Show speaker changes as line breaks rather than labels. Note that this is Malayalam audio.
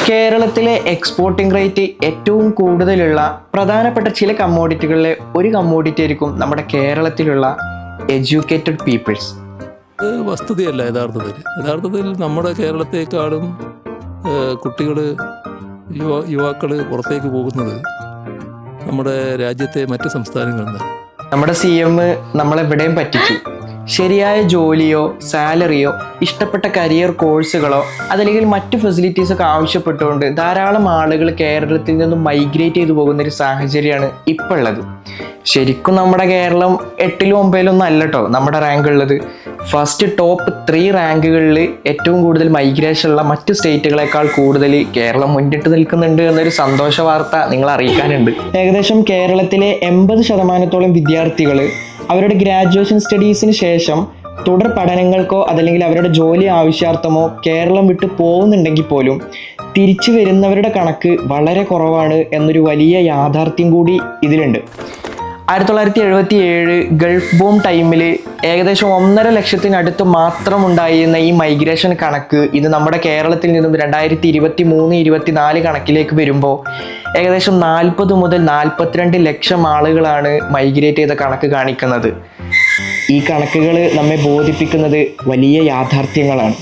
കേരളത്തിലെ എക്സ്പോർട്ടിംഗ് റേറ്റ് ഏറ്റവും കൂടുതലുള്ള പ്രധാനപ്പെട്ട ചില കമ്മോഡിറ്റികളിലെ ഒരു കമ്മോഡിറ്റി ആയിരിക്കും നമ്മുടെ കേരളത്തിലുള്ള എഡ്യൂക്കേറ്റഡ് പീപ്പിൾസ്.
വസ്തുതയല്ല യഥാർത്ഥത്തിൽ നമ്മുടെ കേരളത്തെക്കാളും കുട്ടികൾ യുവാക്കൾ പുറത്തേക്ക് പോകുന്നത് നമ്മുടെ രാജ്യത്തെ മറ്റ് സംസ്ഥാനങ്ങളിൽ നിന്ന്.
നമ്മുടെ CM നമ്മളെവിടെയും പറ്റിച്ചു. ശരിയായ ജോലിയോ സാലറിയോ ഇഷ്ടപ്പെട്ട കരിയർ കോഴ്സുകളോ അതല്ലെങ്കിൽ മറ്റ് ഫെസിലിറ്റീസൊക്കെ ആവശ്യപ്പെട്ടുകൊണ്ട് ധാരാളം ആളുകൾ കേരളത്തിൽ നിന്നും മൈഗ്രേറ്റ് ചെയ്തു പോകുന്ന ഒരു സാഹചര്യമാണ് ഇപ്പോൾ ഉള്ളത്. ശരിക്കും നമ്മുടെ കേരളം 8ലും 9ലൊന്നും അല്ല കേട്ടോ നമ്മുടെ റാങ്ക് ഉള്ളത്. ഫസ്റ്റ് ടോപ്പ് 3 റാങ്കുകളിൽ ഏറ്റവും കൂടുതൽ മൈഗ്രേഷൻ ഉള്ള മറ്റ് സ്റ്റേറ്റുകളെക്കാൾ കൂടുതൽ കേരളം മുന്നിട്ട് നിൽക്കുന്നുണ്ട് എന്നൊരു സന്തോഷ വാർത്ത നിങ്ങൾ അറിയിക്കാനുണ്ട്. ഏകദേശം കേരളത്തിലെ 80% വിദ്യാർത്ഥികൾ അവരുടെ ഗ്രാജുവേഷൻ സ്റ്റഡീസിന് ശേഷം തുടർ പഠനങ്ങൾക്കോ അതല്ലെങ്കിൽ അവരുടെ ജോലി ആവശ്യാർത്ഥമോ കേരളം വിട്ട് പോകുന്നുണ്ടെങ്കിൽ പോലും തിരിച്ചു വരുന്നവരുടെ കണക്ക് വളരെ കുറവാണ് എന്നൊരു വലിയ യാഥാർത്ഥ്യം കൂടി ഇതിലുണ്ട്. 1977 ഗൾഫ് ബൂം ടൈമിൽ ഏകദേശം 1.5 ലക്ഷത്തിനടുത്ത് മാത്രം ഉണ്ടായിരുന്ന ഈ മൈഗ്രേഷൻ കണക്ക് ഇത് നമ്മുടെ കേരളത്തിൽ നിന്നും 2023-24 കണക്കിലേക്ക് വരുമ്പോൾ ഏകദേശം 40 മുതൽ 42 ലക്ഷം ആളുകളാണ് മൈഗ്രേറ്റ് ചെയ്ത കണക്ക് കാണിക്കുന്നത്. ഈ കണക്കുകൾ നമ്മെ ബോധിപ്പിക്കുന്നത് വലിയ യാഥാർത്ഥ്യങ്ങളാണ്.